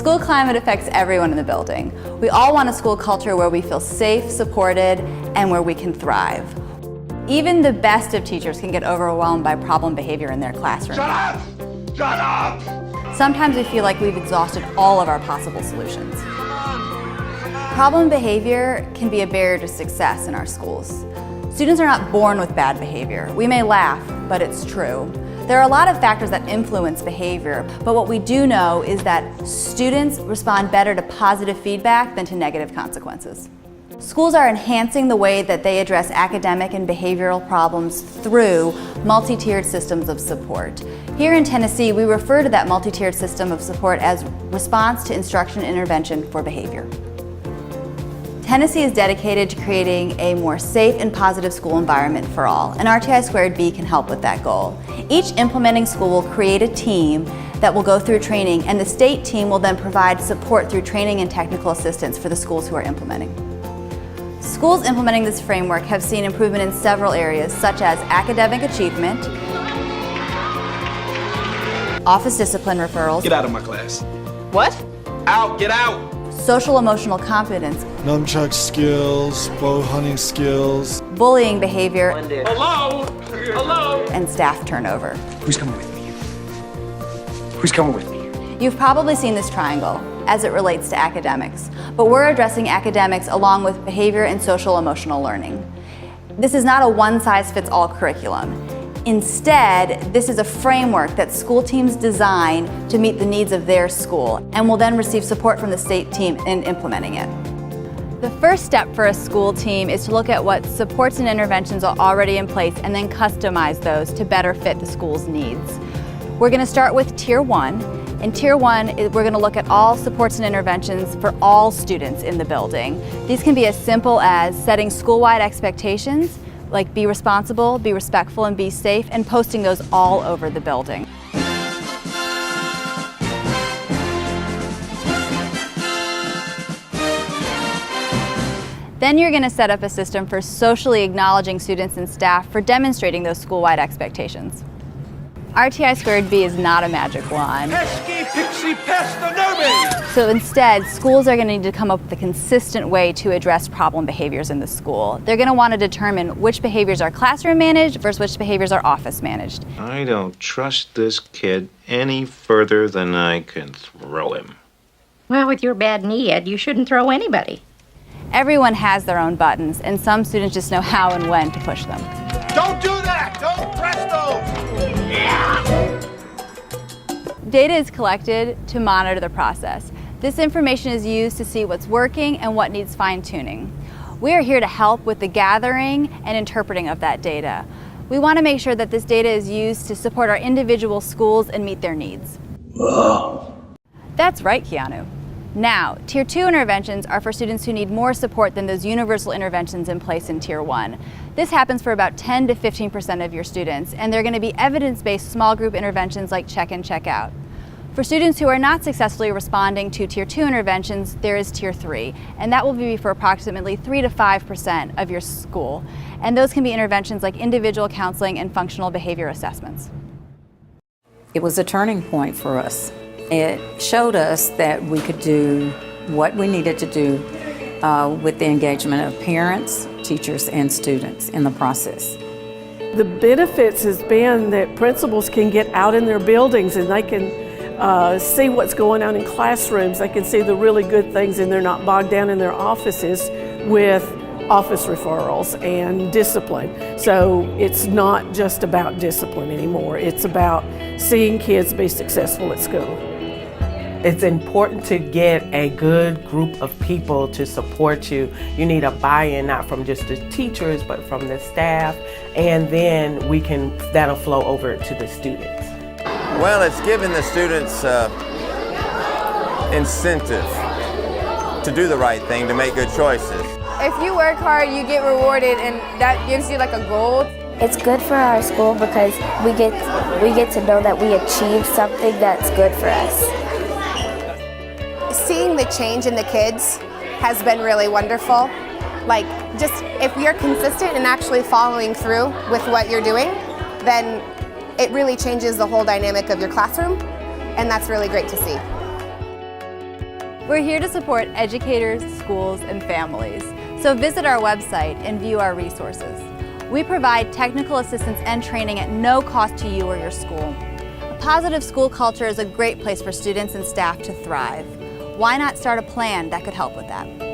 School climate affects everyone in the building. We all want a school culture where we feel safe, supported, and where we can thrive. Even the best of teachers can get overwhelmed by problem behavior in their classroom. Shut up! Shut up! Sometimes we feel like we've exhausted all of our possible solutions. Problem behavior can be a barrier to success in our schools. Students are not born with bad behavior. We may laugh, but it's true. There are a lot of factors that influence behavior, but what we do know is that students respond better to positive feedback than to negative consequences. Schools are enhancing the way that they address academic and behavioral problems through multi-tiered systems of support. Here in Tennessee, we refer to that multi-tiered system of support as response to instruction intervention for behavior. Tennessee is dedicated to creating a more safe and positive school environment for all, and RTI2-B can help with that goal. Each implementing school will create a team that will go through training, and the state team will then provide support through training and technical assistance for the schools who are implementing. Schools implementing this framework have seen improvement in several areas, such as academic achievement, office discipline referrals. Get out of my class. What? Out, get out! Social emotional competence, nunchuck skills, bow hunting skills, bullying behavior, Hello? Hello? and staff turnover. Who's coming with me? Who's coming with me? You've probably seen this triangle as it relates to academics, but we're addressing academics along with behavior and social emotional learning. This is not a one-size-fits-all curriculum. Instead, this is a framework that school teams design to meet the needs of their school and will then receive support from the state team in implementing it. The first step for a school team is to look at what supports and interventions are already in place and then customize those to better fit the school's needs. We're going to start with Tier 1. In Tier 1, we're going to look at all supports and interventions for all students in the building. These can be as simple as setting school-wide expectations, like be responsible, be respectful, and be safe, and posting those all over the building. Then you're going to set up a system for socially acknowledging students and staff for demonstrating those school-wide expectations. RTI2-B is not a magic wand. Pesky pixie pestanobi! So instead, schools are going to need to come up with a consistent way to address problem behaviors in the school. They're going to want to determine which behaviors are classroom managed versus which behaviors are office managed. I don't trust this kid any further than I can throw him. Well, with your bad knee, Ed, you shouldn't throw anybody. Everyone has their own buttons, and some students just know how and when to push them. Don't do that! Don't press those! Data is collected to monitor the process. This information is used to see what's working and what needs fine-tuning. We are here to help with the gathering and interpreting of that data. We want to make sure that this data is used to support our individual schools and meet their needs. Whoa. That's right, Keanu. Now, Tier 2 interventions are for students who need more support than those universal interventions in place in Tier 1. This happens for about 10 to 15% of your students, and they're going to be evidence-based small group interventions like check-in, check-out. For students who are not successfully responding to Tier 2 interventions, there is Tier 3, and that will be for approximately 3 to 5% of your school. And those can be interventions like individual counseling and functional behavior assessments. It was a turning point for us. It showed us that we could do what we needed to do with the engagement of parents, teachers, and students in the process. The benefits has been that principals can get out in their buildings and they can see what's going on in classrooms. They can see the really good things and they're not bogged down in their offices with office referrals and discipline. So it's not just about discipline anymore. It's about seeing kids be successful at school. It's important to get a good group of people to support you. You need a buy-in, not from just the teachers, but from the staff, and then that'll flow over to the students. Well, it's giving the students incentive to do the right thing, to make good choices. If you work hard, you get rewarded, and that gives you like a goal. It's good for our school because we get to know that we achieved something that's good for us. Seeing the change in the kids has been really wonderful. Like, just if you're consistent and actually following through with what you're doing, then it really changes the whole dynamic of your classroom, and that's really great to see. We're here to support educators, schools, and families. So visit our website and view our resources. We provide technical assistance and training at no cost to you or your school. A positive school culture is a great place for students and staff to thrive. Why not start a plan that could help with that?